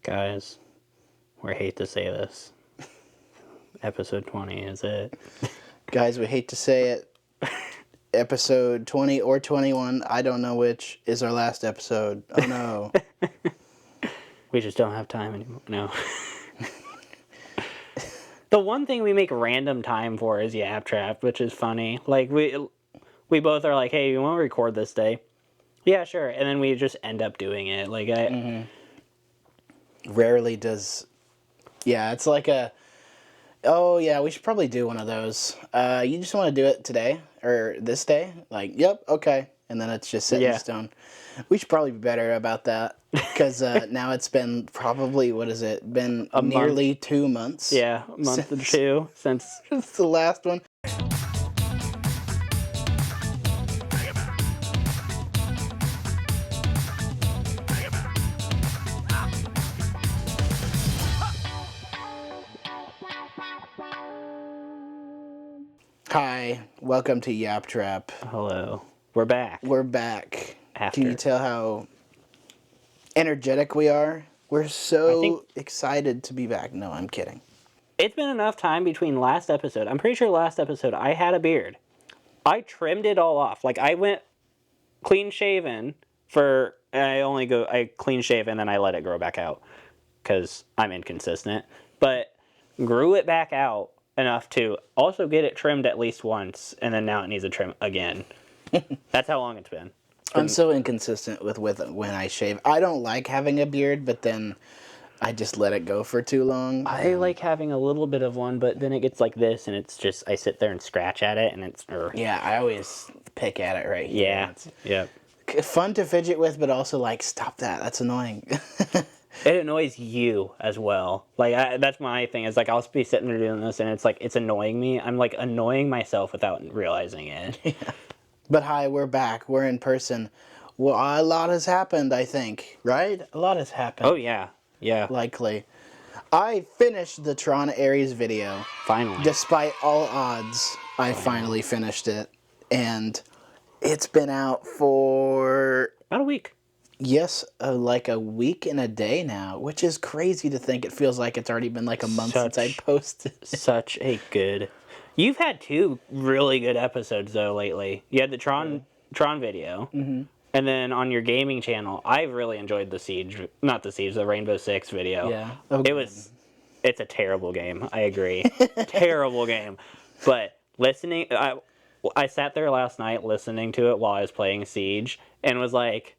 Guys, we hate to say this. Episode 20 is it. Guys, we hate to say it. Episode 20 or 21, I don't know which, is our last episode. Oh no. We just don't have time anymore. No. The one thing we make random time for is Yap-Trap, which is funny. Like, we both are like, hey, you want to record this day? Yeah, sure. And then we just end up doing it. Like, Rarely does... Yeah, it's like a... Oh, yeah, we should probably do one of those. You just want to do it today? Or this day? Like, yep, okay. And then it's just set in stone. We should probably be better about that. Because now it's been probably, what has it? Been nearly 2 months. Yeah, a month or two since the last one. Hi, welcome to Yap-Trap. Hello. We're back. We're back. After. Can you tell how energetic we are? We're so excited to be back. No, I'm kidding. It's been enough time between last episode. I'm pretty sure last episode I had a beard. I trimmed it all off. Like, I went clean shaven for... I clean shave and then I let it grow back out. Because I'm inconsistent. But grew it back out enough to also get it trimmed at least once. And then now it needs a trim again. That's how long it's been. I'm so inconsistent with when I shave. I don't like having a beard, but then I just let it go for too long. I like having a little bit of one, but then it gets like this, and it's just, I sit there and scratch at it, and it's... Yeah, I always pick at it right here. Yeah. Fun to fidget with, but also like, stop that. That's annoying. It annoys you as well. Like, that's my thing. Is like, I'll be sitting there doing this, and it's like, it's annoying me. I'm like annoying myself without realizing it. Yeah. But hi, we're back. We're in person. Well, a lot has happened, I think. Right? A lot has happened. Oh, yeah. Yeah. Likely. I finished the Tron Ares video. Finally. Despite all odds, I finally finished it. And it's been out for... About a week. Yes, like a week and a day now, which is crazy to think. It feels like it's already been like a month since I posted. Such a good... You've had two really good episodes, though, lately. You had the Tron video, and then on your gaming channel, I've really enjoyed the Rainbow Six video. Yeah. It's a terrible game. I agree. Terrible game. But listening, I sat there last night listening to it while I was playing Siege, and was like,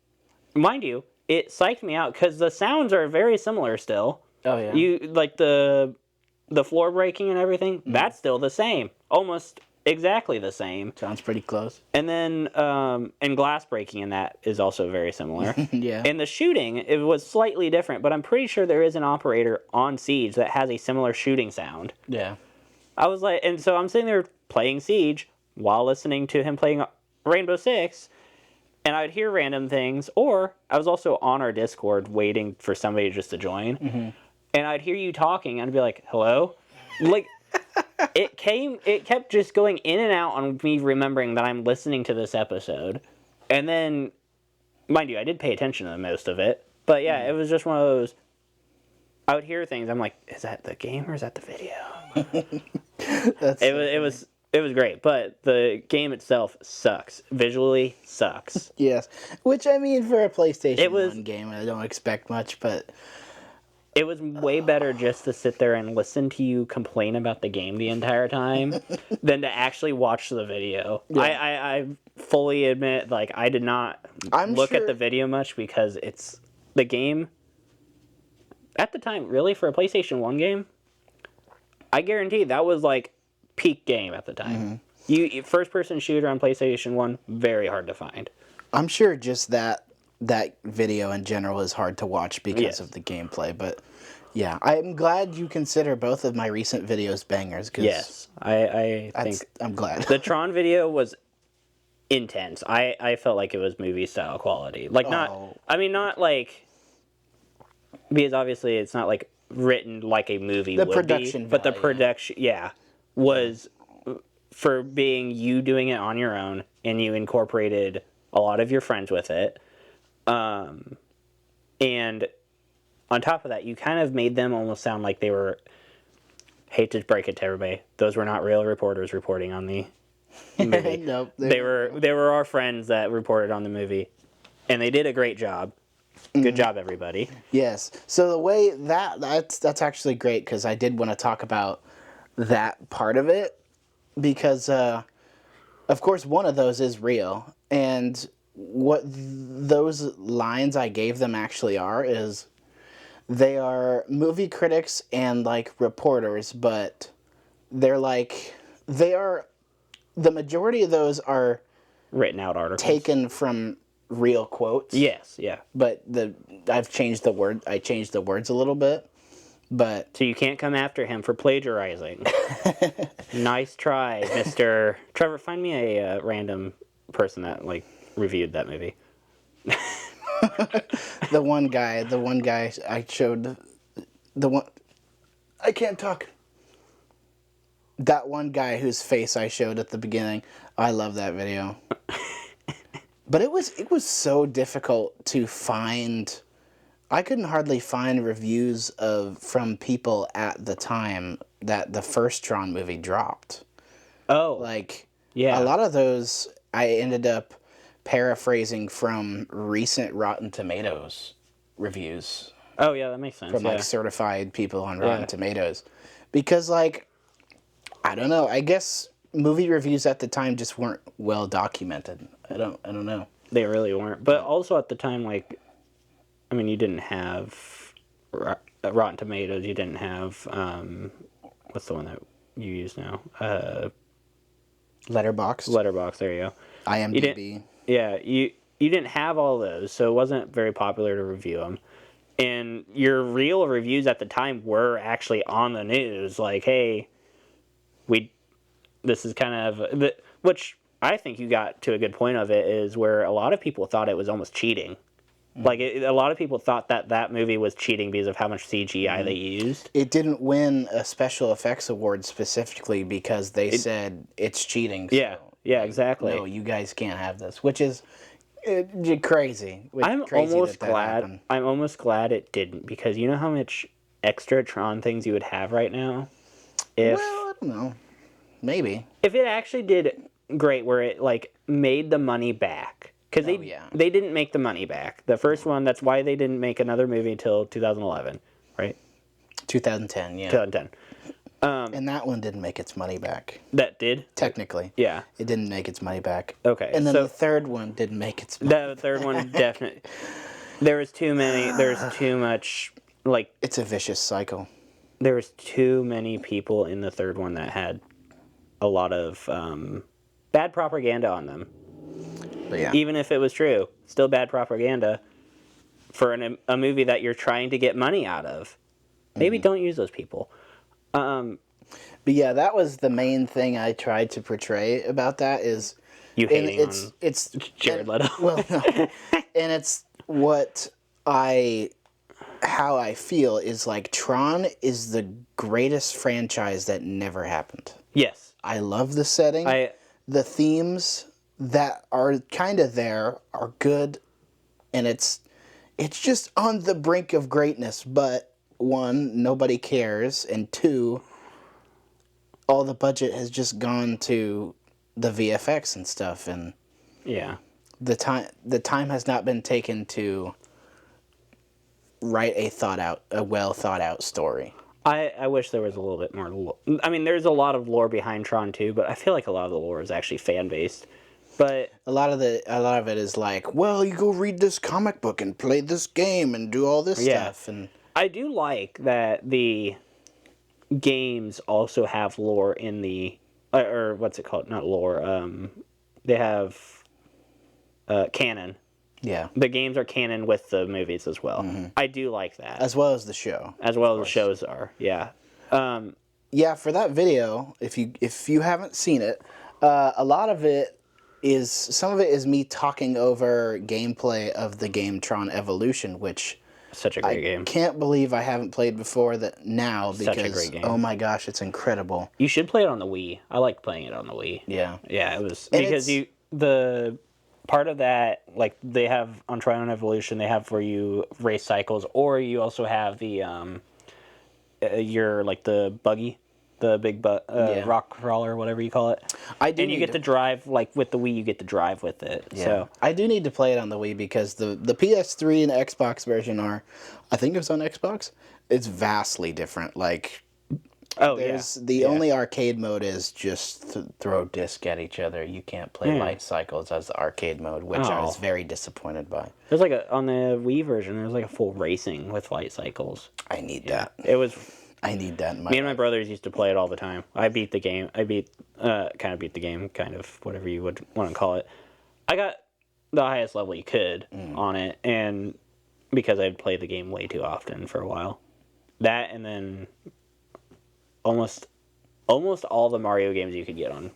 mind you, it psyched me out, because the sounds are very similar still. Oh, yeah. You, like, the floor breaking and everything, that's still the same. Almost exactly the same. Sounds pretty close. And then, and glass breaking in that is also very similar. Yeah. And the shooting, it was slightly different, but I'm pretty sure there is an operator on Siege that has a similar shooting sound. Yeah. I was like, and so I'm sitting there playing Siege while listening to him playing Rainbow Six, and I would hear random things, or I was also on our Discord waiting for somebody just to join. And I'd hear you talking, and I'd be like, hello? Like, it kept just going in and out on me remembering that I'm listening to this episode. And then, mind you, I did pay attention to most of it. But yeah, it was just one of those, I would hear things, I'm like, is that the game or is that the video? It was great, but the game itself sucks. Visually sucks. Yes. Which, I mean, for a PlayStation 1 game, I don't expect much, but... It was way better just to sit there and listen to you complain about the game the entire time than to actually watch the video. Yeah. I fully admit, like, I did not look at the video much because it's the game. At the time, really, for a PlayStation 1 game, I guarantee that was, like, peak game at the time. First-person shooter on PlayStation 1, very hard to find. I'm sure just that video in general is hard to watch because of the gameplay, but yeah, I'm glad you consider both of my recent videos bangers. Cause yes, I think I'm glad. The Tron video was intense. I felt like it was movie style quality. Like not like, because obviously it's not like written like a movie would production be, but the production was for being you doing it on your own, and you incorporated a lot of your friends with it. And on top of that, you kind of made them almost sound like they were. Hate to break it to everybody, those were not real reporters reporting on the movie. Nope. They were our friends that reported on the movie, and they did a great job. Good job, everybody. Yes. So the way that's actually great, because I did want to talk about that part of it, because of course one of those is real, and what those lines I gave them actually are is they are movie critics and like reporters, but they're like the majority of those are Written out articles taken from real quotes. Yes, yeah. But I changed the words a little bit. But so you can't come after him for plagiarizing. Nice try, Mr. Trevor. Find me a random person that like reviewed that movie. the one guy I showed, I can't talk. That one guy whose face I showed at the beginning, I love that video. But it was so difficult to find. I couldn't hardly find reviews from people at the time that the first Tron movie dropped. Oh, Like, yeah. a lot of those I ended up paraphrasing from recent Rotten Tomatoes reviews Oh, yeah, that makes sense. from yeah. like certified people on Rotten Yeah. Tomatoes, because like, I don't know. I guess movie reviews at the time just weren't well documented. I don't know. They really weren't. But also at the time, like, I mean, you didn't have Rotten Tomatoes. You didn't have what's the one that you use now? Letterboxd, Letterbox. There you go. IMDb. Yeah, you didn't have all those, so it wasn't very popular to review them. And your real reviews at the time were actually on the news, like, hey, this is kind of which I think you got to a good point of it is where a lot of people thought it was almost cheating. Like a lot of people thought that movie was cheating because of how much CGI they used. It didn't win a special effects award specifically because they said it's cheating. Yeah, so, yeah, exactly. No, you guys can't have this, which is crazy. I'm Crazy almost that glad. happened. I'm almost glad it didn't, because you know how much extra Tron things you would have right now if Well, I don't know. Maybe. if it actually did great, where it like made the money back, because they didn't make the money back. The first one, that's why they didn't make another movie until 2011, right? 2010, yeah. 2010. And that one didn't make its money back. That did. Technically. Yeah. It didn't make its money back. Okay. And then so the third one didn't make its money the third one definitely. There was too many. There's too much. Like, It's a vicious cycle. there was too many people in the third one that had a lot of bad propaganda on them. But yeah. Even if it was true, still bad propaganda for a movie that you're trying to get money out of. Maybe don't use those people. But yeah, that was the main thing I tried to portray about that is You hating on it's Jared Leto. Well, no. And it's how I feel is like Tron is the greatest franchise that never happened. Yes. I love the setting. The themes that are kind of there are good, and it's just on the brink of greatness, but one, nobody cares, and two, all the budget has just gone to the VFX and stuff, and Yeah. the time has not been taken to write a well thought out story. I wish there was a little bit more lore. I mean, there's a lot of lore behind Tron 2, but I feel like a lot of the lore is actually fan based. But A lot of it is like, well, you go read this comic book and play this game and do all this stuff, and I do like that the games also have lore in the or what's it called? Not lore. They have canon. yeah, The games are canon with the movies as well. I do like that. as well as the show. As well as the shows are. Yeah. Yeah, for that video, if you haven't seen it, a lot of it is some of it is me talking over gameplay of the game Tron Evolution, which Such a great game. can't believe I haven't played before because Such a great game. oh my gosh, it's incredible. You should play it on the Wii. I like playing it on the Wii. Yeah. Yeah, it was And because the part of that, like they have on Tron Evolution, they have for you race cycles, or you also have the your like the buggy, the big rock crawler, whatever you call it. I do. And you get to drive like with the Wii. You get to drive with it. Yeah. So I do need to play it on the Wii because the PS3 and Xbox version are, I think it was on Xbox. It's vastly different. Like, the only arcade mode is just throw disc at each other. You can't play light cycles as the arcade mode, which I was very disappointed by. There's like on the Wii version, there's like a full racing with light cycles. I need that. It was. I need that in my Me and my brothers used to play it all the time. I beat the game. Kind of beat the game, kind of whatever you would want to call it. I got the highest level you could on it, and because I'd played the game way too often for a while. That and then almost all the Mario games you could get on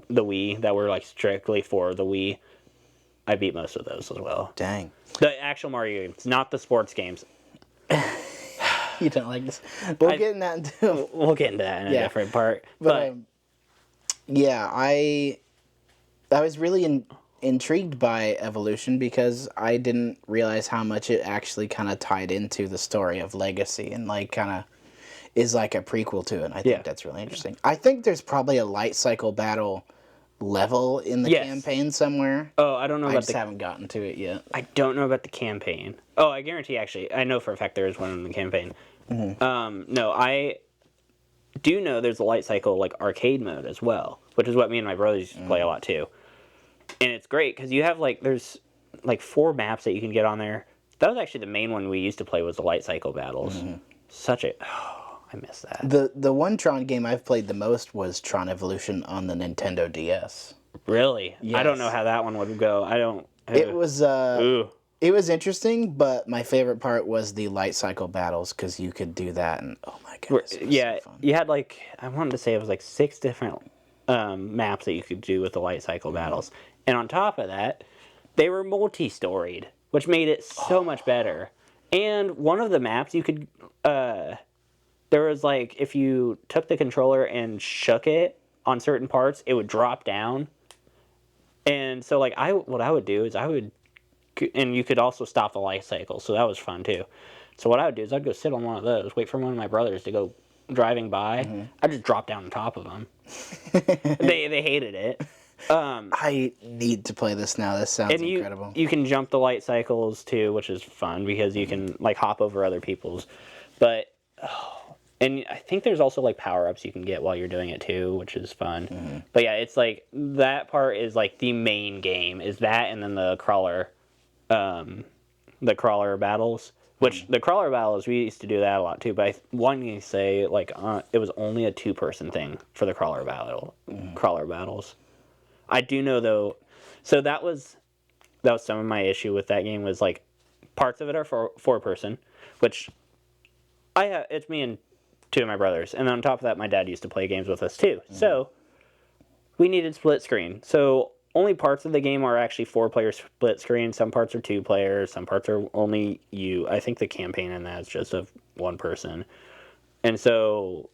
the Wii that were like strictly for the Wii, I beat most of those as well. Dang. The actual Mario games, not the sports games. You don't like this. We'll get into that We'll get into that in a different part. But yeah, I was really intrigued by Evolution because I didn't realize how much it actually kind of tied into the story of Legacy and like kind of is like a prequel to it. I think that's really interesting. I think there's probably a light cycle battle level in the campaign somewhere. Oh, I don't know about I just haven't gotten to it yet. I don't know about the campaign. Oh, I guarantee actually. I know for a fact there is one in the campaign. No, I do know there's a light cycle like arcade mode as well, which is what me and my brothers used to play a lot too. And it's great because you have like there's like 4 maps that you can get on there. That was actually the main one we used to play was the light cycle battles. I miss that. The one Tron game I've played the most was Tron Evolution on the Nintendo DS. Really? Yes. I don't know how that one would go. I don't. It was it was interesting, but my favorite part was the light cycle battles because you could do that, and oh my goodness, it was so fun. You had like I wanted to say it was like 6 different maps that you could do with the light cycle battles, and on top of that, they were multi-storied, which made it so much better. And one of the maps you could there was like if you took the controller and shook it on certain parts, it would drop down. And so like what I would do is and you could also stop the light cycle, so that was fun too. So what I would do is I'd go sit on one of those, wait for one of my brothers to go driving by. I'd just drop down on top of them. They hated it. I need to play this now. This sounds incredible. You can jump the light cycles too, which is fun because you can like hop over other people's. But and I think there's also like power-ups you can get while you're doing it too, which is fun. But yeah, it's like that part is like the main game is that, and then the crawler battles. Which the crawler battles we used to do that a lot too. But I want to say like it was only a 2-person thing for the crawler battles. I do know though. So that was some of my issue with that game was like parts of it are for 4-person, which it's me and 2 of my brothers, and on top of that, my dad used to play games with us too. So we needed split screen. So only parts of the game are actually 4-player split screen. Some parts are 2 players. Some parts are only you. I think the campaign in that is just of 1 person. And so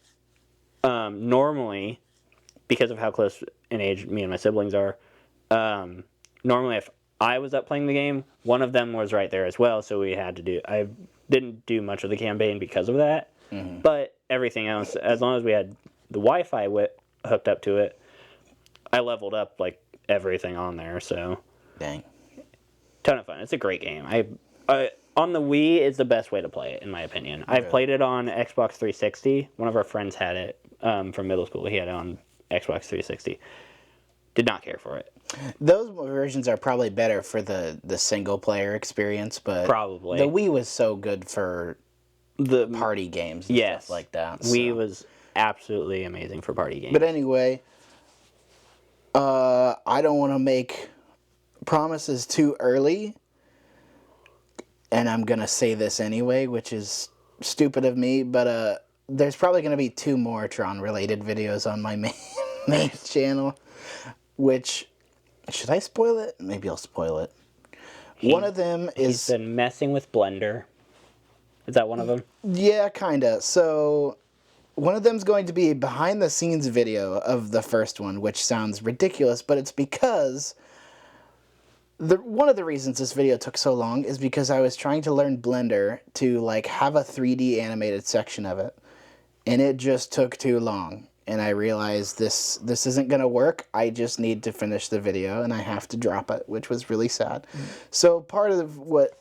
normally, because of how close in age me and my siblings are, normally if I was up playing the game, one of them was right there as well. So we had to do. I didn't do much of the campaign because of that. But everything else, as long as we had the Wi-Fi hooked up to it, I leveled up like everything on there. So, dang, ton of fun. It's a great game. I on the Wii is the best way to play it, in my opinion. I've played it on Xbox 360. One of our friends had it from middle school. He had it on Xbox 360. Did not care for it. Those versions are probably better for the single player experience, but probably the Wii was so good for the party games and stuff like that. Wii was absolutely amazing for party games. But anyway, I don't want to make promises too early, and I'm going to say this anyway, which is stupid of me, but there's probably going to be 2 more Tron-related videos on my main channel, which, should I spoil it? Maybe I'll spoil it. One of them is... He's been messing with Blender. Is that one of them? Yeah, kinda. So, one of them's going to be a behind-the-scenes video of the first one, which sounds ridiculous, but it's because one of the reasons this video took so long is because I was trying to learn Blender to like have a 3D animated section of it, and it just took too long. And I realized this isn't gonna work. I just need to finish the video, and I have to drop it, which was really sad. So part of what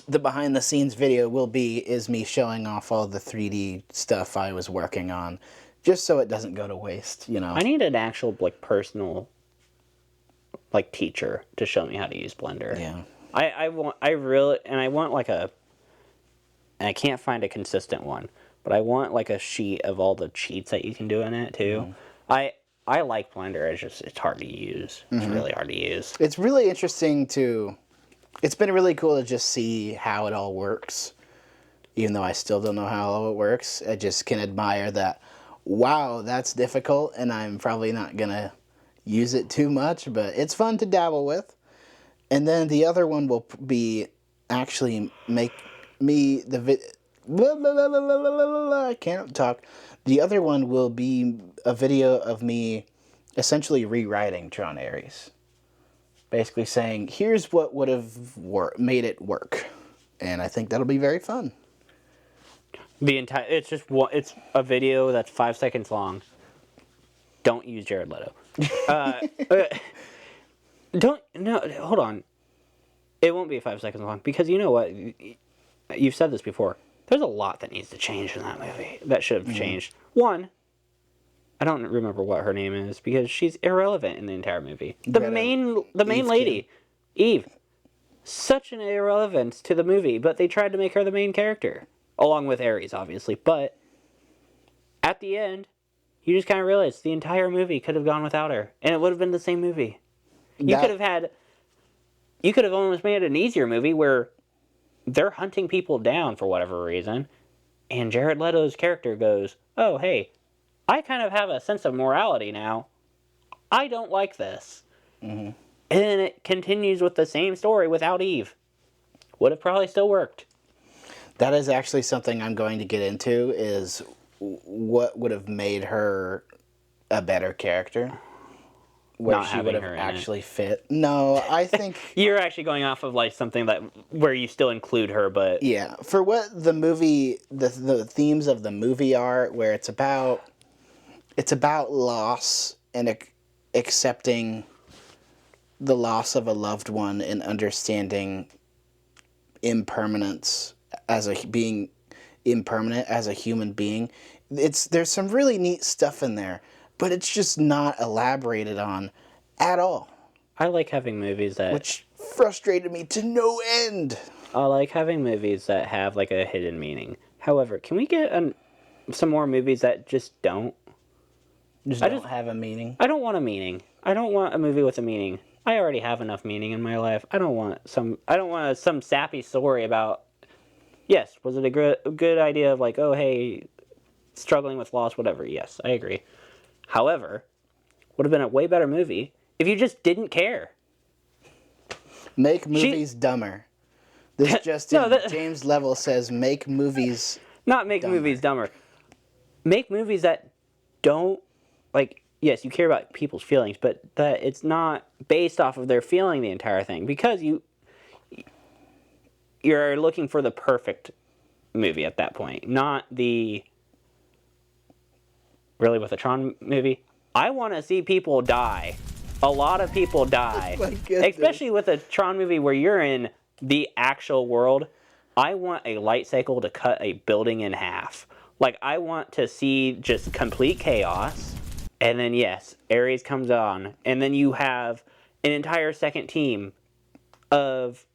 the behind the scenes video will be is me showing off all the 3D stuff I was working on, just so it doesn't go to waste. You know, I need an actual like personal like teacher to show me how to use Blender. Yeah. I want like and I can't find a consistent one, but I want like a sheet of all the cheats that you can do in it too. I like Blender. It's hard to use. It's really hard to use. It's really interesting to. It's been really cool to just see how it all works, even though I still don't know how all it works. I just can admire that. Wow, that's difficult, and I'm probably not gonna use it too much, but it's fun to dabble with. And then the other one will be actually make me the I can't talk. The other one will be a video of me essentially rewriting Tron Ares. Basically saying, here's what would have made it work. And I think that'll be very fun. It's a video that's 5 seconds long. Don't use Jared Leto. Hold on. It won't be 5 seconds long because you know what? You've said this before. There's a lot that needs to change in that movie that should have changed. One, I don't remember what her name is because she's irrelevant in the entire movie. The main lady, Eve, such an irrelevance to the movie, but they tried to make her the main character along with Ares, obviously. But at the end, you just kind of realize the entire movie could have gone without her, and it would have been the same movie. You could have almost made it an easier movie where they're hunting people down for whatever reason, and Jared Leto's character goes, "Oh, hey, I kind of have a sense of morality now. I don't like this." And then it continues with the same story without Eve. Would have probably still worked. That is actually something I'm going to get into, is what would have made her a better character. Where Not she would having have her in actually fit. No, I think... You're actually going off of like something where you still include her, but... Yeah, for what the movie, the themes of the movie are, where it's about loss and accepting the loss of a loved one and understanding impermanence as being impermanent as a human being. There's some really neat stuff in there, but it's just not elaborated on at all. I like having movies that... Which frustrated me to no end. I like having movies that have like a hidden meaning. However, can we get some more movies that just don't? Just don't have a meaning. I don't want a meaning. I don't want a movie with a meaning. I already have enough meaning in my life. I don't want some sappy story about... Yes, was it a good idea of like, oh, hey, struggling with loss, whatever. Yes, I agree. However, would have been a way better movie if you just didn't care. Make movies dumber. This just James Level says make movies Not make dumber. movies dumber. Make movies that don't, like, yes, you care about people's feelings, but that it's not based off of their feeling the entire thing. Because you're looking for the perfect movie at that point. Not the... Really, with a Tron movie? I want to see people die. A lot of people die. My goodness. Especially with a Tron movie where you're in the actual world. I want a light cycle to cut a building in half. Like, I want to see just complete chaos. And then, yes, Ares comes on. And then you have an entire second team of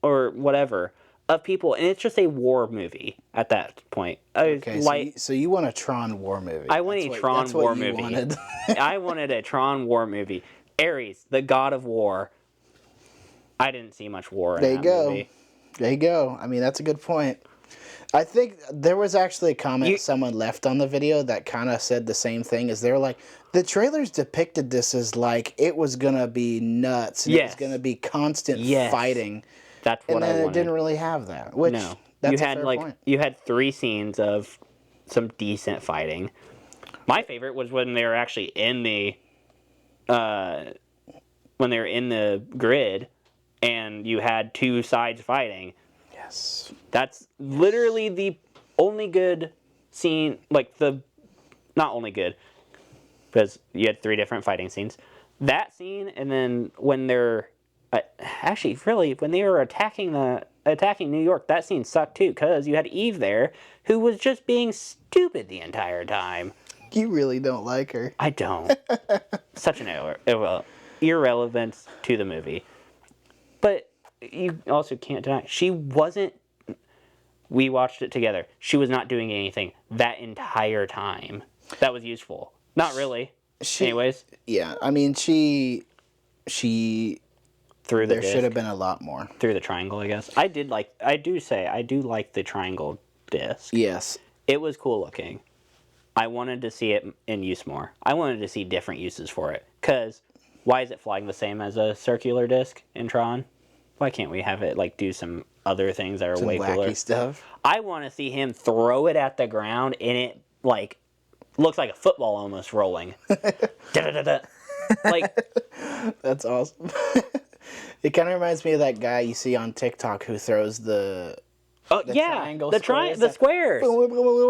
people. And it's just a war movie at that point. Okay, so you want a Tron war movie. I want a Tron war movie. Wanted. I wanted a Tron war movie. Ares, the god of war. I didn't see much war in that movie. There you go. I mean, that's a good point. I think there was actually a comment someone left on the video that kind of said the same thing. Is they were like, the trailers depicted this as like it was going to be nuts. And it was going to be constant fighting. That's what I wanted. And then it didn't really have that. Which, that's a fair point. You had 3 scenes of some decent fighting. My favorite was when they were actually in the grid, and you had two sides fighting. Yes. That's literally the only good scene, like not only good, because you had 3 different fighting scenes. That scene, and then when they're actually really when they were attacking New York, that scene sucked too because you had Eve there who was just being stupid the entire time. You really don't like her. I don't. Such an irrelevance to the movie. But you also can't deny she wasn't. We watched it together. She was not doing anything that entire time that was useful. Not really. Anyways. Yeah, I mean, she through the there disc, should have been a lot more. through the triangle, I guess. I do like the triangle disc. Yes. It was cool looking. I wanted to see it in use more. I wanted to see different uses for it. Because why is it flying the same as a circular disc in Tron? Why can't we have it like do some other things that are way wacky cooler? Stuff. I want to see him throw it at the ground and it like looks like a football almost rolling. Da-da-da-da. Like that's awesome. It kind of reminds me of that guy you see on TikTok who throws the triangle the squares.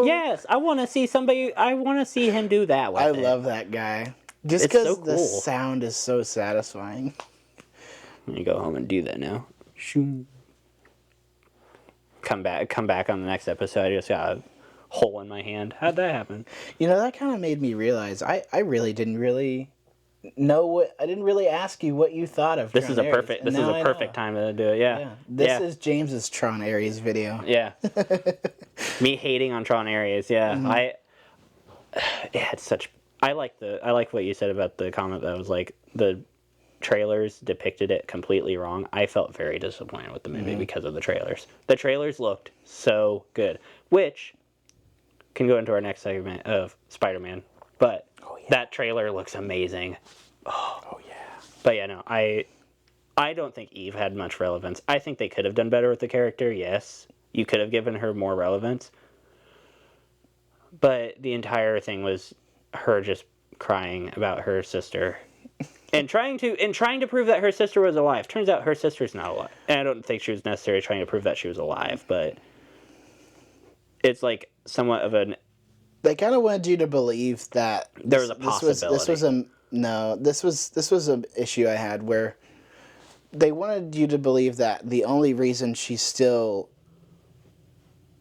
Yes, I want to see somebody. I want to see him do that with I it. love that guy. Just It's because so cool. the sound is so satisfying. Let me go home and do that now. Shoo. Come back on the next episode. I just got a hole in my hand. How'd that happen? You know, that kind of made me realize I really didn't really know what I didn't really ask you what you thought of. This Tron is a Ares, perfect. and This is now a I perfect know. time to do it. Yeah. Yeah, this is James's Tron Ares video. Yeah. Me hating on Tron Ares. Yeah. It's such. I like what you said about the comment that was like the trailers depicted it completely wrong. I felt very disappointed with the movie because of the trailers. The trailers looked so good, which can go into our next segment of Spider-Man. But that trailer looks amazing. Oh yeah. But yeah, no, I don't think Eve had much relevance. I think they could have done better with the character. Yes, you could have given her more relevance. But the entire thing was her just crying about her sister. And trying to prove that her sister was alive. Turns out her sister's not alive. And I don't think she was necessarily trying to prove that she was alive, but it's like somewhat of an. They kind of wanted you to believe that There was a possibility. This was an issue I had where they wanted you to believe that the only reason she's still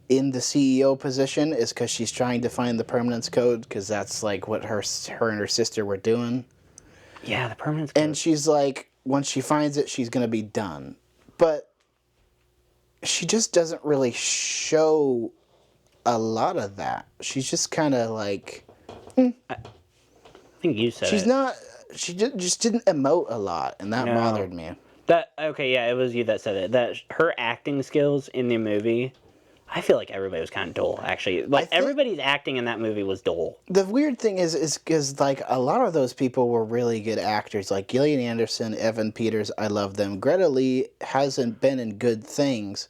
in the CEO position is because she's trying to find the permanence code, because that's like what her and her sister were doing. Yeah, the permanence code. And she's like, once she finds it, she's going to be done. But she just doesn't really show a lot of that. She's just kind of like... I think you said she's it. not... She just didn't emote a lot, and that bothered me. It was you that said it. That her acting skills in the movie... I feel like everybody was kind of dull, actually. Like, everybody's acting in that movie was dull. The weird thing is because, like, a lot of those people were really good actors. Like, Gillian Anderson, Evan Peters, I love them. Greta Lee hasn't been in good things.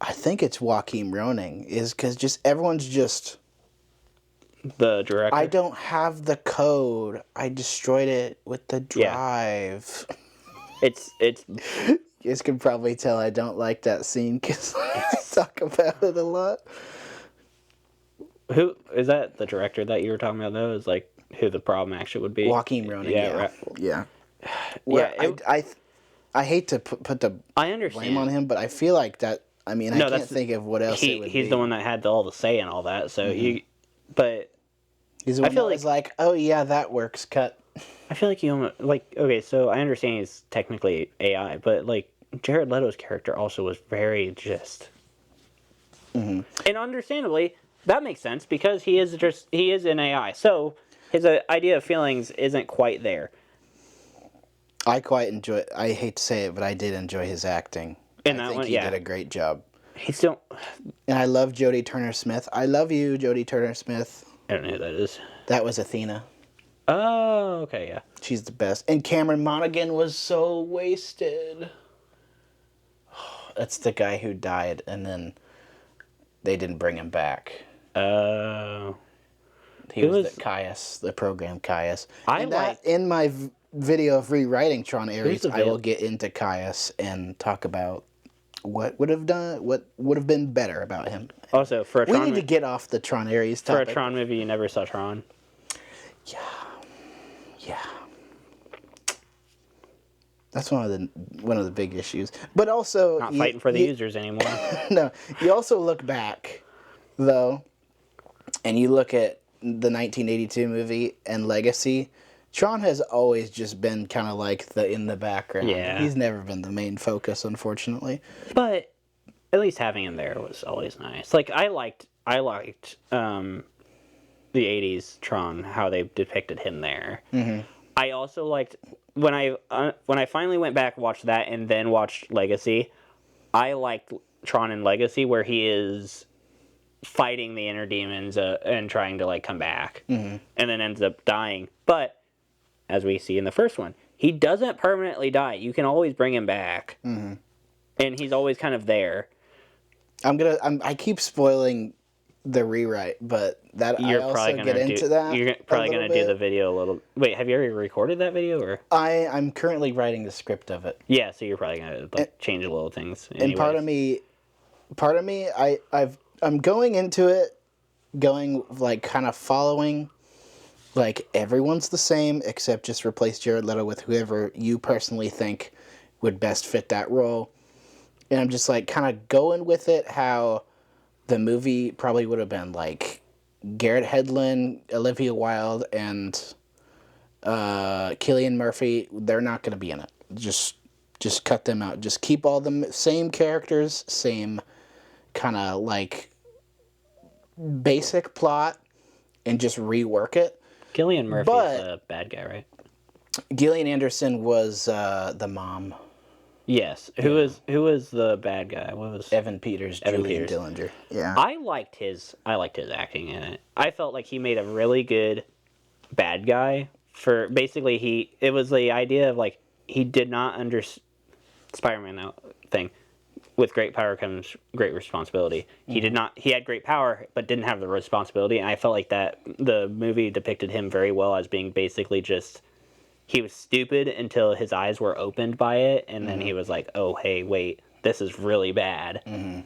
I think it's Joaquin Roning, is because just everyone's just... The director? I don't have the code. I destroyed it with the drive. Yeah. It's... You guys can probably tell I don't like that scene because I talk about it a lot. Who is that? The director that you were talking about, though, is like who the problem actually would be. Joaquin Roning. Yeah, right. Yeah. Yeah. I hate to put the blame on him, but I feel like that. I mean, I can't think of what else it would be. He's the one that had all the say and all that. So but he's the one that was like, oh yeah, that works. Cut. I feel like you almost okay. So I understand he's technically AI, but like Jared Leto's character also was very just, and understandably that makes sense because he is an AI. So his idea of feelings isn't quite there. I quite enjoy. I hate to say it, but I did enjoy his acting. In I that think one, he did a great job. He's still. And I love Jodie Turner-Smith. I love you, Jodie Turner-Smith. I don't know who that is. That was Athena. Oh, okay, yeah. She's the best. And Cameron Monaghan was so wasted. That's the guy who died, and then they didn't bring him back. Oh. He was the Caius, the program Caius. In my video of rewriting Tron Ares, the I will get into Caius and talk about what would have been better about him. Also, for a We Tron, need to get off the Tron Ares for topic. a Tron movie, you never saw Tron. Yeah. That's one of the big issues. But also Not fighting for the users anymore. No, you also look back though, and you look at the 1982 movie and Legacy. Tron has always just been kind of like in the background. Yeah. He's never been the main focus, unfortunately. But at least having him there was always nice. Like I liked the 80s Tron, how they depicted him there. Mm-hmm. I also liked when I finally went back and watched that and then watched Legacy. I liked Tron in Legacy where he is fighting the inner demons and trying to like come back, and then ends up dying. But as we see in the first one, he doesn't permanently die. You can always bring him back, and he's always kind of there. I keep spoiling the rewrite, but that You're I also probably gonna get into that. You're probably gonna do the video a little. Wait, have you already recorded that video or? I'm currently writing the script of it. Yeah, so you're probably gonna like change little things. Anyways. And part of me, I'm going into it, going like kind of following, like everyone's the same except just replace Jared Leto with whoever you personally think would best fit that role. And I'm just like kind of going with it how the movie probably would have been like Garrett Hedlund, Olivia Wilde, and Cillian Murphy. They're not going to be in it. Just cut them out. Just keep all the same characters, same kind of like basic plot, and just rework it. Cillian Murphy's a bad guy, right? Gillian Anderson was the mom. Yes. Who was the bad guy? What was Evan Peters, Julian Dillinger. Yeah. I liked his acting in it. I felt like he made a really good bad guy for basically it was the idea of like he did not Spider-Man thing. With great power comes great responsibility. He had great power but didn't have the responsibility, and I felt like that the movie depicted him very well as being basically just he was stupid until his eyes were opened by it, and then he was like, oh, hey, wait, this is really bad. And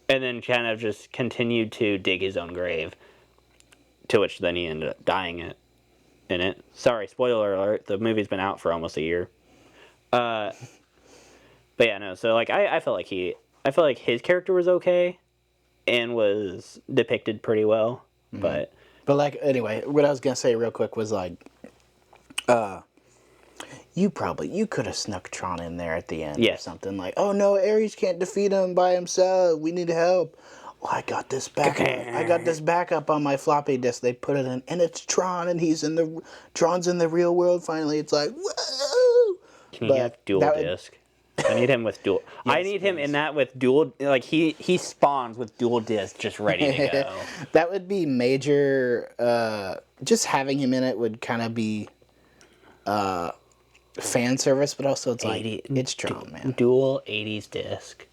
then kind of just continued to dig his own grave, to which then he ended up dying in it. Sorry, spoiler alert, the movie's been out for almost a year. But yeah, no, so like I felt like his character was okay and was depicted pretty well, but like anyway, what I was gonna say real quick was like you could have snuck Tron in there at the end or something like, oh no, Ares can't defeat him by himself. We need help. Well, I got this backup on my floppy disk. They put it in, and it's Tron, and Tron's in the real world. Finally, it's like, whoa! Can he have dual disc? I need him with dual. Yes, I need him in that with dual. Like he spawns with dual disc, just ready to go. That would be major. Just having him in it would kind of be fan service, but also it's like it's Tron, man. Dual 80s disc.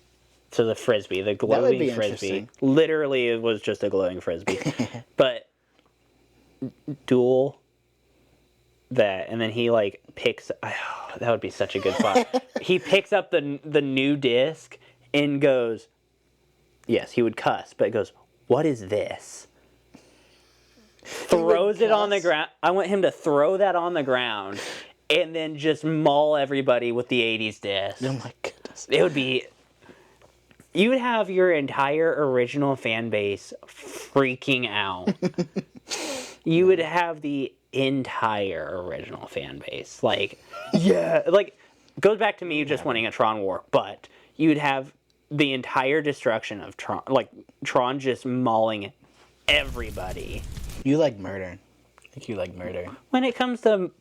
So the frisbee, the glowing frisbee. Literally, it was just a glowing frisbee. But dual that, and then he like picks. Oh, that would be such a good spot. He picks up the new disc and goes. Yes, he would cuss, but goes, "What is this?" Throws it on the ground. I want him to throw that on the ground, and then just maul everybody with the 80s disc. Oh my goodness! It would be. You would have your entire original fan base freaking out. You would have the entire original fan base. Like, yeah. Like, goes back to me just wanting a Tron war, but you'd have the entire destruction of Tron. Like, Tron just mauling everybody. You like murder. I think you like murder. When it comes to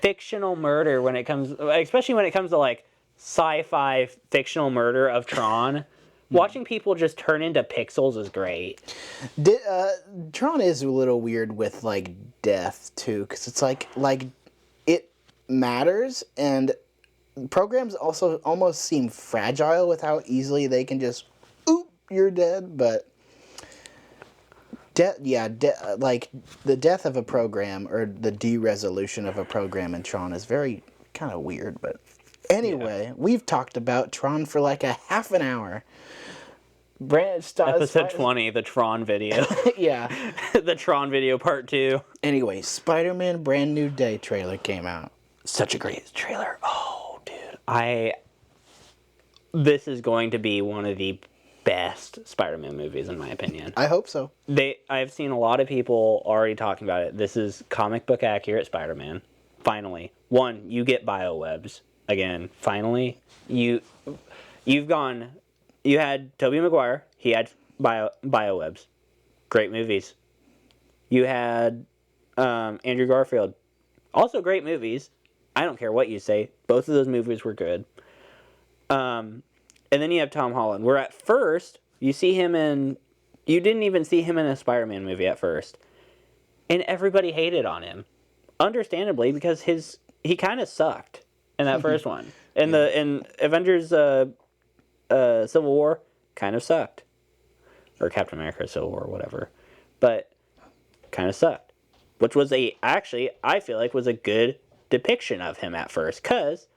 fictional murder, especially when it comes to, like, sci-fi fictional murder of Tron... Watching people just turn into pixels is great. Tron is a little weird with like death too, because it's like it matters, and programs also almost seem fragile with how easily they can just, oop, you're dead. But like the death of a program or the de-resolution of a program in Tron is very kind of weird. But anyway, we've talked about Tron for like a half an hour. Episode 20, the Tron video. Yeah. The Tron video part 2. Anyway, Spider-Man Brand New Day trailer came out. Such a great trailer. Oh, dude. This is going to be one of the best Spider-Man movies, in my opinion. I hope so. I've seen a lot of people already talking about it. This is comic book accurate Spider-Man. Finally. One, you get biowebs. Again, finally. You had Tobey Maguire. He had biowebs. Great movies. You had Andrew Garfield. Also great movies. I don't care what you say. Both of those movies were good. And then you have Tom Holland, where at first, you didn't even see him in a Spider-Man movie at first. And everybody hated on him. Understandably, because he kind of sucked in that first one. In Avengers Civil War, kind of sucked. Or Captain America Civil War, whatever. But kind of sucked. Which was I feel like was a good depiction of him at first. Because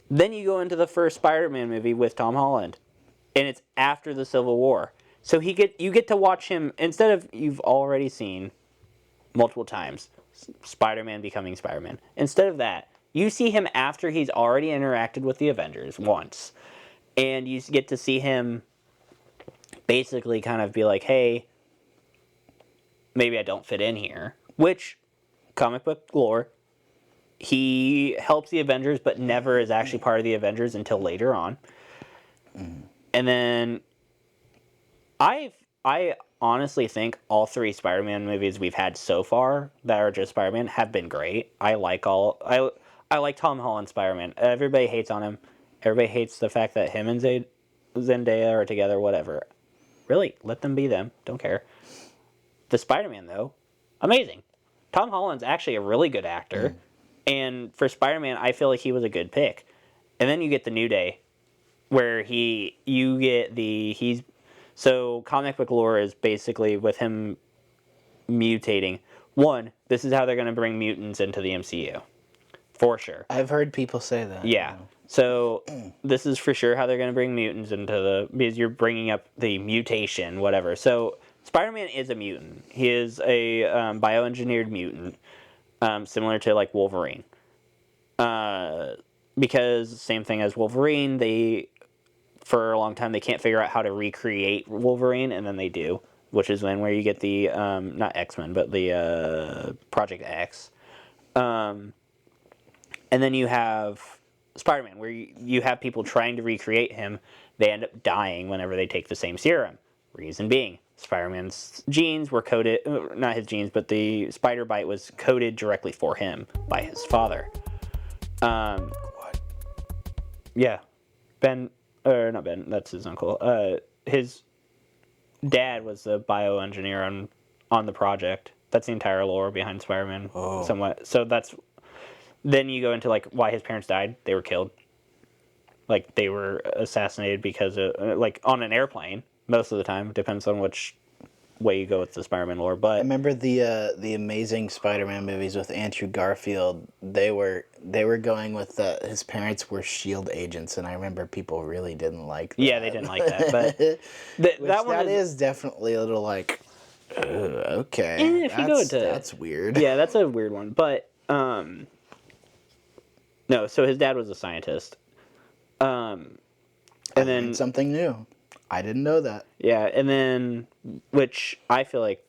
then you go into the first Spider-Man movie with Tom Holland. And it's after the Civil War. So you get to watch him, instead of you've already seen multiple times, Spider-Man becoming Spider-Man. Instead of that, you see him after he's already interacted with the Avengers once. And you get to see him basically kind of be like, hey, maybe I don't fit in here. Which, comic book lore, he helps the Avengers but never is actually part of the Avengers until later on. And then I honestly think all 3 Spider-Man movies we've had so far that are just Spider-Man have been great. I like Tom Holland Spider-Man. Everybody hates on him. Everybody hates the fact that him and Zendaya are together, whatever. Really, let them be them. Don't care. The Spider-Man, though, amazing. Tom Holland's actually a really good actor. And for Spider-Man, I feel like he was a good pick. And then you get the New Day, where so comic book lore is basically with him mutating. One, this is how they're going to bring mutants into the MCU. For sure. I've heard people say that. Yeah. So this is for sure how they're going to bring mutants because you're bringing up the mutation, whatever. So Spider-Man is a mutant. He is a bioengineered mutant, similar to like Wolverine. Because same thing as Wolverine, for a long time they can't figure out how to recreate Wolverine, and then they do, which is where you get the not X-Men but the Project X. And then you have Spider-Man, where you have people trying to recreate him. They end up dying whenever they take the same serum. Reason being, Spider-Man's genes were coded, not his genes, but the spider bite was coded directly for him by his father. What? Yeah. Not Ben, that's his uncle. His dad was a bioengineer on the project. That's the entire lore behind Spider-Man, somewhat. So then you go into like why his parents died. They were killed. Like they were assassinated because of like on an airplane most of the time. Depends on which way you go with the Spider-Man lore. But I remember the Amazing Spider-Man movies with Andrew Garfield. They were going with his parents were SHIELD agents, and I remember people really didn't like that. Yeah, they didn't like that. But that is definitely a little like, okay. And if you go into that's weird. Yeah, that's a weird one. But no, so his dad was a scientist. And then something new. I didn't know that. Yeah, and then which I feel like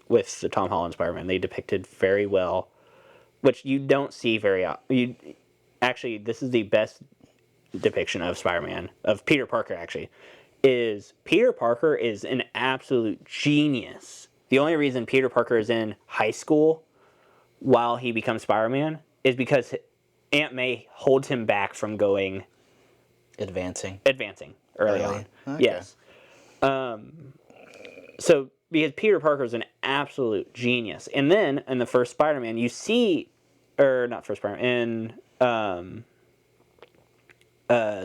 with the Tom Holland Spider-Man, they depicted very well, which you don't see very often. Actually, this is the best depiction of Spider-Man, of Peter Parker actually, is Peter Parker is an absolute genius. The only reason Peter Parker is in high school while he becomes Spider-Man is because Aunt May holds him back from going advancing early on. Okay. Yes. So because Peter Parker is an absolute genius, and then in the first Spider-Man, you see, or not first Spider-Man, in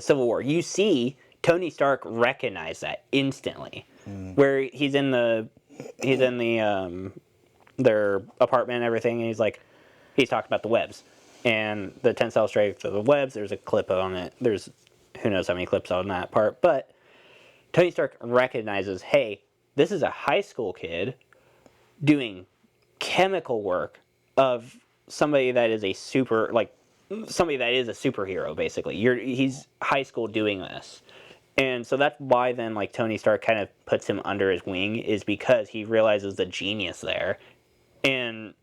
Civil War, you see Tony Stark recognize that instantly, where he's in the he's in the their apartment and everything, and he's talking about the webs and the tensile strength of the webs. There's a clip on it. There's who knows how many clips on that part, but Tony Stark recognizes, hey, this is a high school kid doing chemical work of somebody that is a superhero, basically. He's high school doing this. And so that's why then like Tony Stark kind of puts him under his wing, is because he realizes the genius there. And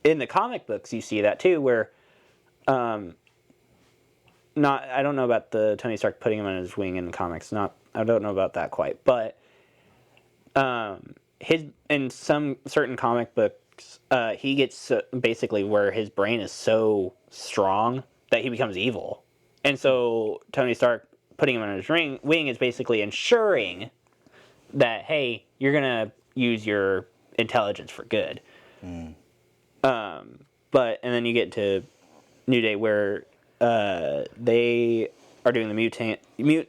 in the comic books you see that too, where not I don't know about the Tony Stark putting him under his wing in the comics. I don't know about that quite, but his in some certain comic books, he gets basically where his brain is so strong that he becomes evil, and so Tony Stark putting him on his wing is basically ensuring that, hey, you're gonna use your intelligence for good. But and then you get to New Day where they are doing the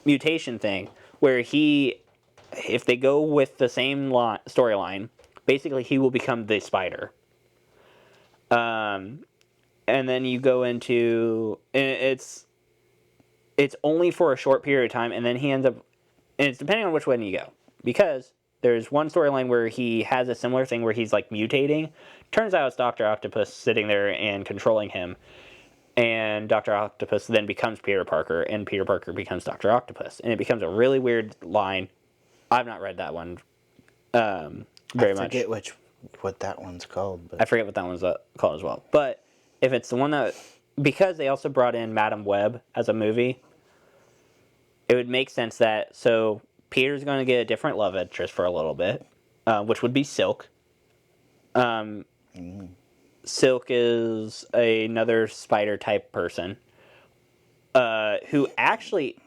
mutation thing, where if they go with the same storyline, basically he will become the Spider. And then you go into, and it's only for a short period of time, and then he ends up, and it's depending on which one you go, because there's one storyline where he has a similar thing where he's like mutating. Turns out it's Dr. Octopus sitting there and controlling him, and Dr. Octopus then becomes Peter Parker, and Peter Parker becomes Dr. Octopus, and it becomes a really weird line. I've not read that one very much. I forget what that one's called. But I forget what that one's called as well. But if it's the one that, because they also brought in Madam Web as a movie, it would make sense that, so Peter's going to get a different love interest for a little bit, which would be Silk. Silk is another spider-type person who actually,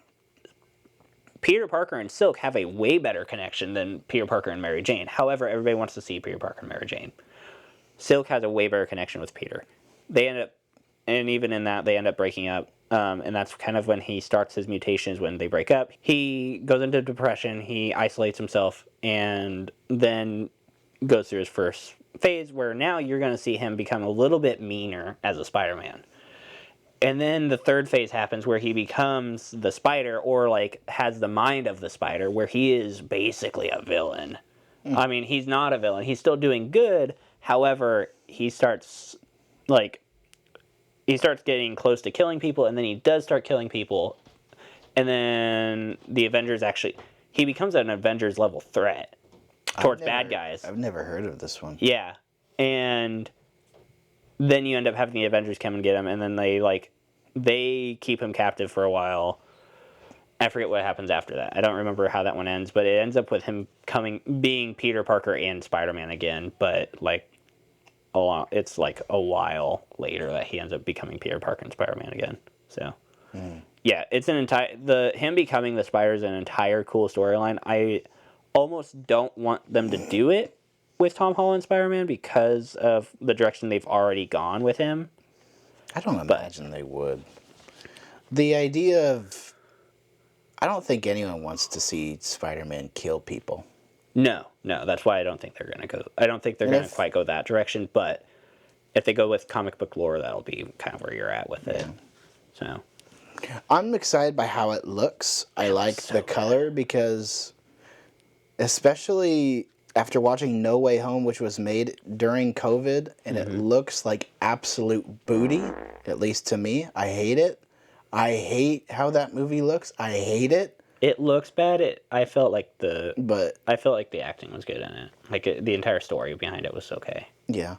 Peter Parker and Silk have a way better connection than Peter Parker and Mary Jane. However, everybody wants to see Peter Parker and Mary Jane. Silk has a way better connection with Peter. They end up, and even in that, they end up breaking up. And that's kind of when he starts his mutations, when they break up. He goes into depression, he isolates himself, and then goes through his first phase, where now you're going to see him become a little bit meaner as a Spider-Man. And then the third phase happens where he becomes the Spider, or like has the mind of the Spider, where he is basically a villain. I mean, he's not a villain. He's still doing good. However, he starts getting close to killing people, and then he does start killing people. And then the Avengers he becomes an Avengers level threat towards bad guys. I've never heard of this one. Yeah. And then you end up having the Avengers come and get him, and then they keep him captive for a while. I forget what happens after that. I don't remember how that one ends, but it ends up with him being Peter Parker and Spider-Man again, but it's like a while later that he ends up becoming Peter Parker and Spider-Man again. So yeah, it's him becoming the Spider is an entire cool storyline. I almost don't want them to do it with Tom Holland Spider-Man because of the direction they've already gone with him. I don't imagine they would. The idea of, I don't think anyone wants to see Spider-Man kill people. No, that's why I don't think they're going to go. I don't think they're going to quite go that direction, but if they go with comic book lore, that'll be kind of where you're at with it. So I'm excited by how it looks. I like the color because, especially after watching No Way Home, which was made during COVID, and it looks like absolute booty, at least to me. I hate it. I hate how that movie looks. I hate it. It looks bad. I felt like the acting was good in it. Like the entire story behind it was okay. Yeah.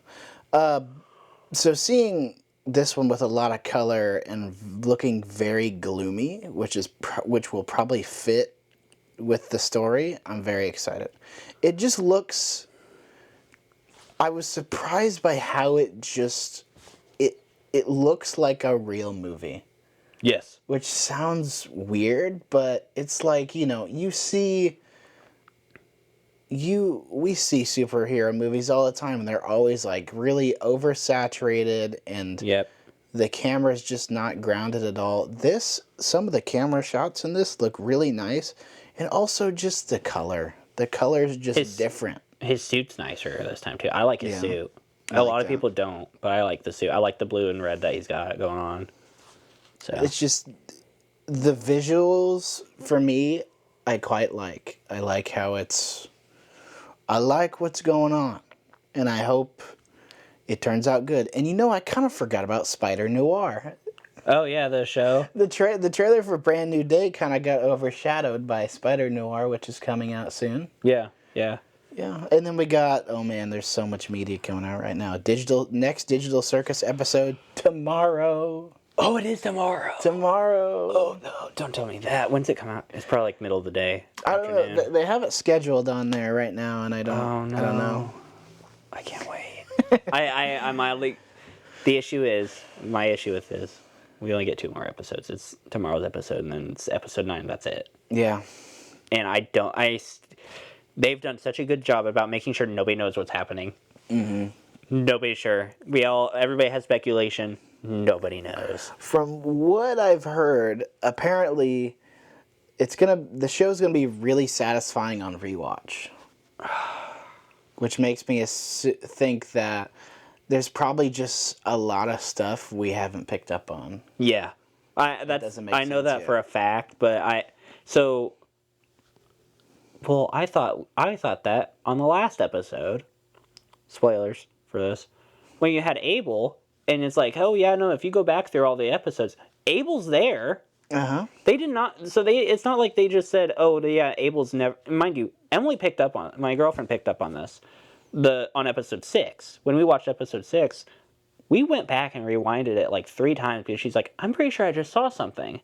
So seeing this one with a lot of color and looking very gloomy, which will probably fit with the story, I'm very excited. It just looks, I was surprised by how it looks like a real movie. Yes. Which sounds weird, but it's like, we see superhero movies all the time, and they're always like really oversaturated, and the camera's just not grounded at all. Some of the camera shots in this look really nice, and also just the color. The color is just different. his suit's nicer this time too. I like his suit. I A like lot of that. people don't, but I like the suit. I like the blue and red that he's got going on. So It's just the visuals for me. I quite like. I like how it's. I like what's going on, and I hope it turns out good. And I kind of forgot about Spider Noir. oh yeah, the show. The trailer for Brand New Day kind of got overshadowed by Spider Noir, which is coming out soon. Yeah, yeah. Yeah, and then we got, oh man, there's so much media coming out right now. Next Digital Circus episode tomorrow. Oh, it is tomorrow. Tomorrow. Oh no! Don't tell me that. When's it come out? It's probably like middle of the day. I don't know. They have it scheduled on there right now, and I don't. Oh no! I don't know. I can't wait. I mildly. The issue is my issue with this. We only get 2 more episodes. It's tomorrow's episode, and then it's episode 9. That's it. Yeah. And they've done such a good job about making sure nobody knows what's happening. Mm-hmm. Nobody's sure. Everybody has speculation. Nobody knows. From what I've heard, apparently, the show's gonna be really satisfying on rewatch, which makes me think that there's probably just a lot of stuff we haven't picked up on. Yeah, I know that for a fact, but I thought that on the last episode, spoilers for this, when you had Abel, and it's like, oh yeah, no, if you go back through all the episodes, Abel's there. Uh-huh. They did not, it's not like they just said, oh yeah, Abel's never, mind you, my girlfriend picked up on this, on episode 6. When we watched episode 6, we went back and rewinded it like 3 times because she's like, I'm pretty sure I just saw something.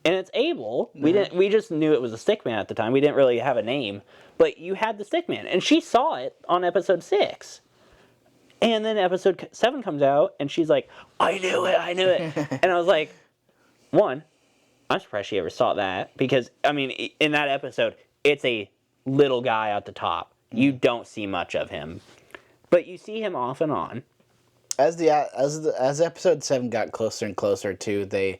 And it's Abel. We just knew it was a stickman at the time. We didn't really have a name, but you had the stickman, and she saw it on episode 6. And then episode 7 comes out, and she's like, I knew it. And I was like, one, I'm surprised she ever saw that, because I mean, in that episode, it's a little guy at the top. You don't see much of him, but you see him off and on. As episode 7 got closer and closer to,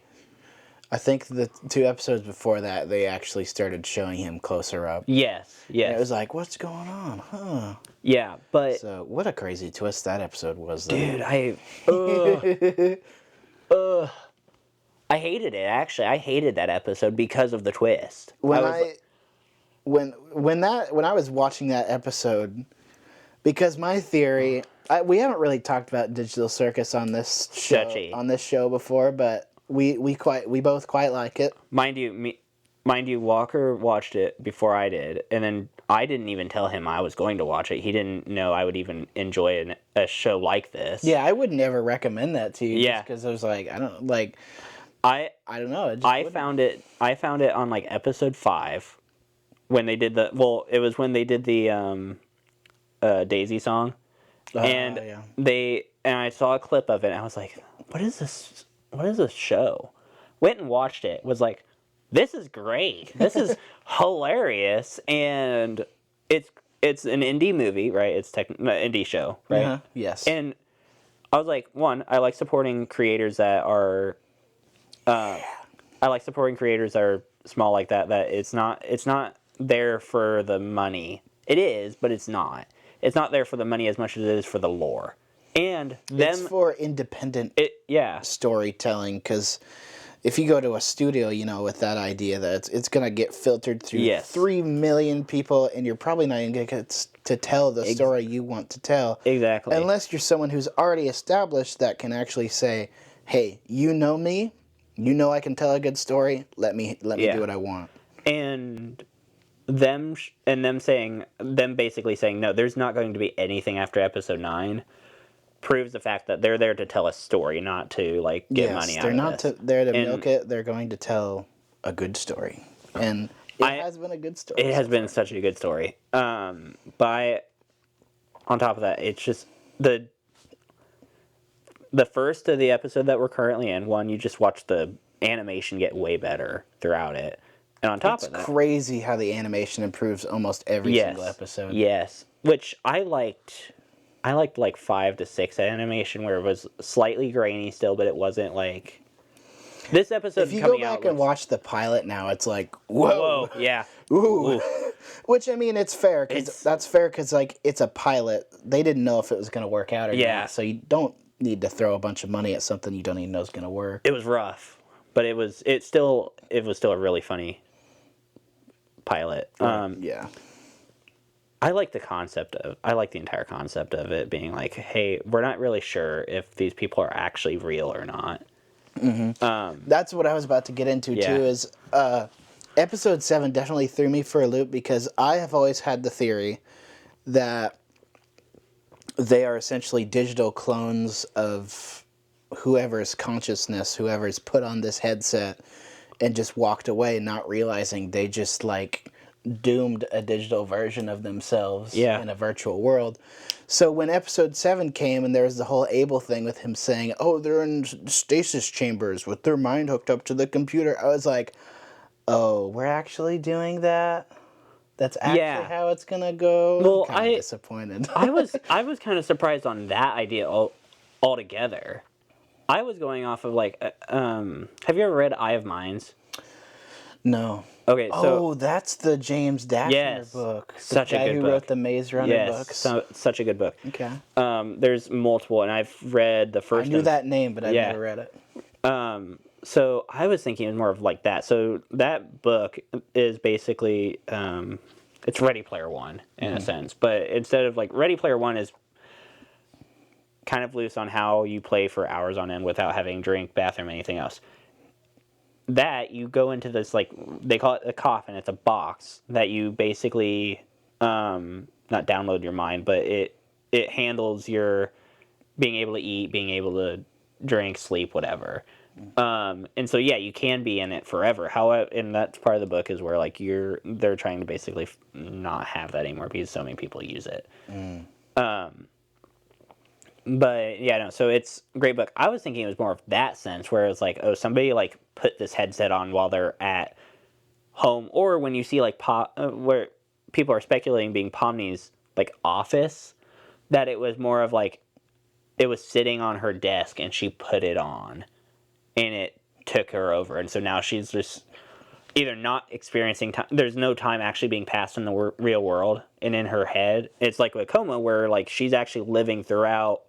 I think the 2 episodes before that, they actually started showing him closer up. Yes. And it was like, what's going on? Huh. Yeah, but So, what a crazy twist that episode was, though. dude, I hated it, actually. I hated that episode because of the twist. When I was watching that episode, because my theory, we haven't really talked about Digital Circus on this show before, but we both quite like it. Mind you, Walker watched it before I did, and then I didn't even tell him I was going to watch it. He didn't know I would even enjoy a show like this. Yeah, I would never recommend that to you. Yeah, because I was like, I don't know. I found it on like episode 5 when they did it was when they did the Daisy song, and I saw a clip of it, and I was like, what is this show? Went and watched it. Was like, this is great. This is hilarious, and it's an indie movie, right? It's an indie show, right? Uh-huh. Yes. And I was like, one, I like supporting creators that are, I like supporting creators that are small like that. That it's not there for the money. It is, but it's not. It's not there for the money as much as it is for the lore. And it's for independent storytelling, because if you go to a studio, with that idea that it's going to get filtered through 3 million people, and you're probably not even going to get to tell the story you want to tell. Exactly. Unless you're someone who's already established that can actually say, hey, you know me, I can tell a good story, let me do what I want. And them basically saying, no, there's not going to be anything after episode 9, proves the fact that they're there to tell a story, not to get money out of it. They're not there to milk it. They're going to tell a good story, and it has been a good story. It has been such a good story. But on top of that, it's just the first of the episode that we're currently in. One, you just watch the animation get way better throughout it, and on top of that, it's crazy how the animation improves almost every single episode. Yes, which I liked. I liked like 5 to 6 animation where it was slightly grainy still, but it wasn't like this episode. If you go back and watch the pilot now, it's like, whoa, yeah, ooh. Which, I mean, it's fair, because, like, it's a pilot. They didn't know if it was going to work out or not, so you don't need to throw a bunch of money at something you don't even know is going to work. It was rough, but it was still a really funny pilot. Yeah. I like the entire concept of it being like, hey, we're not really sure if these people are actually real or not. That's what I was about to get into, too, is episode 7 definitely threw me for a loop, because I have always had the theory that they are essentially digital clones of whoever's consciousness, whoever's put on this headset and just walked away, not realizing they just, like, doomed a digital version of themselves in a virtual world. So when episode 7 came and there was the whole Abel thing with him saying, oh, they're in stasis chambers with their mind hooked up to the computer, I was like, oh, we're actually doing that? That's actually how it's gonna go? Well, I'm kind of disappointed. I was kind of surprised on that idea altogether. I was going off of, like, have you ever read Eye of Minds? No. Okay, so... Oh, that's the James Dashner book. The guy who wrote the Maze Runner books. Such a good book. Okay. There's multiple, and I've read the first... I knew that name, but I've never read it. So I was thinking it was more of like that. So that book is basically... it's Ready Player One, in a sense. But instead of, like... Ready Player One is kind of loose on how you play for hours on end without having drink, bathroom, anything else. That you go into this, like, they call it a coffin. It's a box that you basically not download your mind, but it handles your being able to eat, being able to drink, sleep, whatever. And so you can be in it forever. However, and that's part of the book is where, like, they're trying to basically not have that anymore because so many people use it. But no, so it's a great book. I was thinking it was more of that sense where it's like, oh, somebody, like, put this headset on while they're at home, or when you see, like, where people are speculating being Pomni's, like, office, that it was more of like it was sitting on her desk and she put it on and it took her over, and so now she's just either not experiencing time. There's no time actually being passed in the real world, and in her head it's like a coma where, like, she's actually living throughout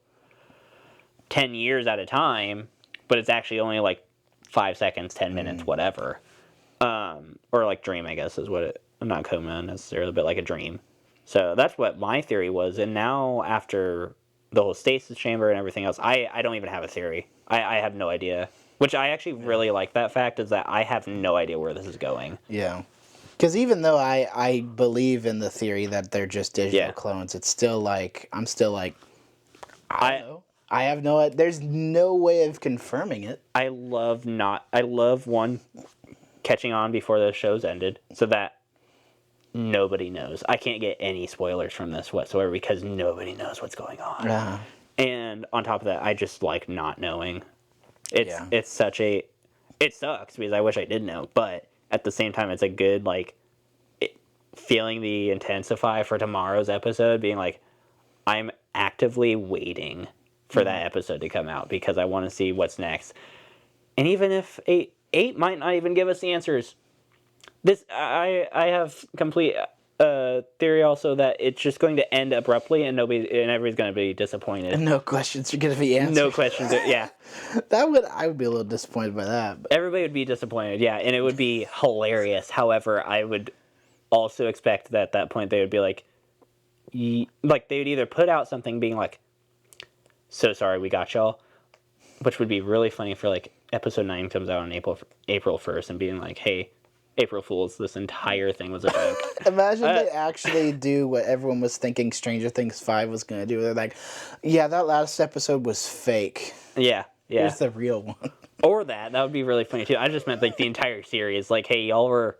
10 years at a time, but it's actually only like 5 seconds, 10 minutes, whatever. Or like dream, I guess, is what it, not coma necessarily, but like a dream. So that's what my theory was. And now after the whole stasis chamber and everything else, I don't even have a theory. I have no idea. Which I actually really like that fact, is that I have no idea where this is going. Yeah. Because even though I believe in the theory that they're just digital clones, it's still like, I'm still like, I don't know. I have there's no way of confirming it. I love one, catching on before the show's ended, so that nobody knows. I can't get any spoilers from this whatsoever because nobody knows what's going on. And on top of that, I just like not knowing. It's such a... It sucks because I wish I did know, but at the same time, it's a good, like, feeling the intensify for tomorrow's episode, being like, I'm actively waiting for that episode to come out because I want to see what's next. And even if eight might not even give us the answers, this I have complete theory also that it's just going to end abruptly and everybody's going to be disappointed. No questions are going to be answered. No questions. I would be a little disappointed by that. But. Everybody would be disappointed, and it would be hilarious. However, I would also expect that at that point they would be like they would either put out something being like, so sorry we got y'all, which would be really funny for, like, episode 9 comes out on April 1st and being like, hey, April Fools, this entire thing was a joke. Imagine they actually do what everyone was thinking Stranger Things 5 was going to do. They're like, yeah, that last episode was fake. Yeah. Here's the real one. Or that would be really funny too. I just meant, like, the entire series, like, hey, y'all were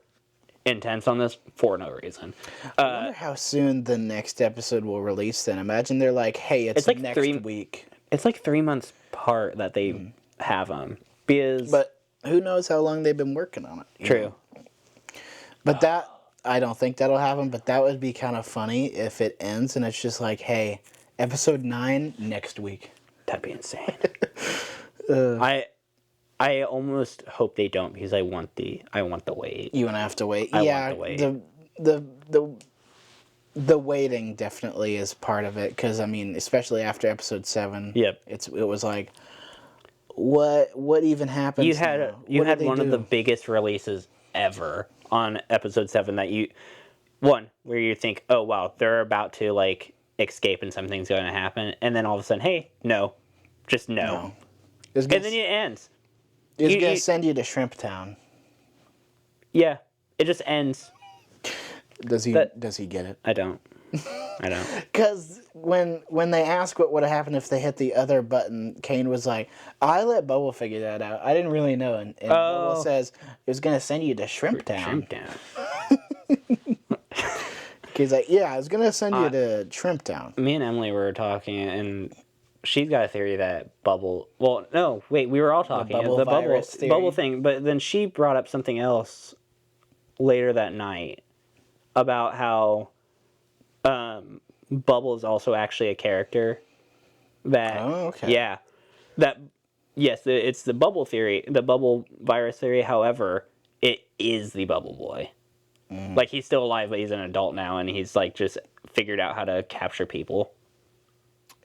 intense on this for no reason. I wonder how soon the next episode will release then. Imagine they're like, hey, it's like next week. It's like 3 months apart that they have them. But who knows how long they've been working on it. True. But that, I don't think that'll happen, but that would be kind of funny if it ends and it's just like, hey, episode 9 next week. That'd be insane. I almost hope they don't because I want the wait. You want to have to wait. I want the wait. the waiting definitely is part of it, because I mean, especially after episode 7, Yep. it was like, what even happens? You had now? you What had did they one of do? the biggest releases ever on episode 7 that where you think, oh wow, they're about to like escape and something's going to happen, and then all of a sudden, hey, no, just no, No. It's and then it ends. gonna send you to Shrimp Town. Yeah, it just ends. Does he get it? I don't. Because when they ask what would have happened if they hit the other button, Kane was like, I let Bubble figure that out. I didn't really know. And Bubble says, it was going to send you to Shrimp Town. Shrimp Town. He's like, yeah, I was going to send you to Shrimp Town. Me and Emily were talking, and she's got a theory that Bubble... Well, no, wait, we were all talking. The virus theory. Bubble thing, but then she brought up something else later that night about how Bubble is also actually a character. That, oh, okay. Yeah. Yes, it's the Bubble theory, the Bubble virus theory. However, it is the Bubble Boy. Mm. Like, he's still alive, but he's an adult now, and he's, like, just figured out how to capture people.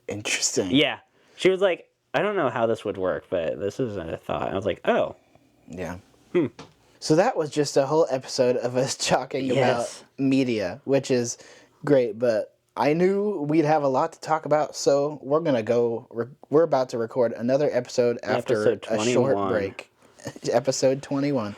Interesting. Yeah. She was like, I don't know how this would work, but this is a thought. And I was like, oh. Yeah. So that was just a whole episode of us talking about media, which is great, but I knew we'd have a lot to talk about, so we're going to go... We're about to record another episode after a short break. Episode 21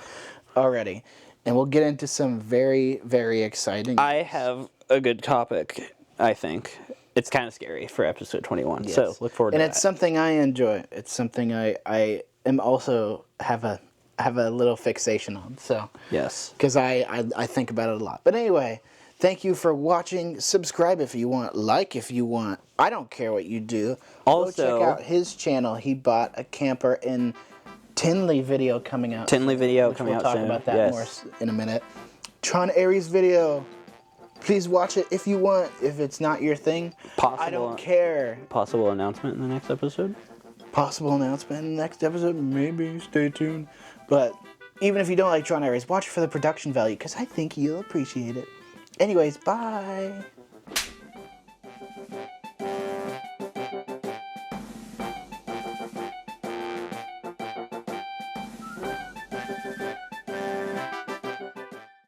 already. And we'll get into some very, very exciting... I have a good topic, I think. It's kind of scary for episode 21, so look forward to that. And it's something I enjoy. It's something I am also have a little fixation on, so... Yes. Because I think about it a lot. But anyway... Thank you for watching. Subscribe if you want. Like if you want. I don't care what you do. Also, go check out his channel. He bought a camper in Tinley video coming out. Tinley video coming out soon. We'll talk about that more in a minute. Tron Aries video. Please watch it if you want. If it's not your thing, I don't care. Possible announcement in the next episode? Possible announcement in the next episode. Maybe. Stay tuned. But even if you don't like Tron Aries, watch it for the production value, because I think you'll appreciate it. Anyways, bye.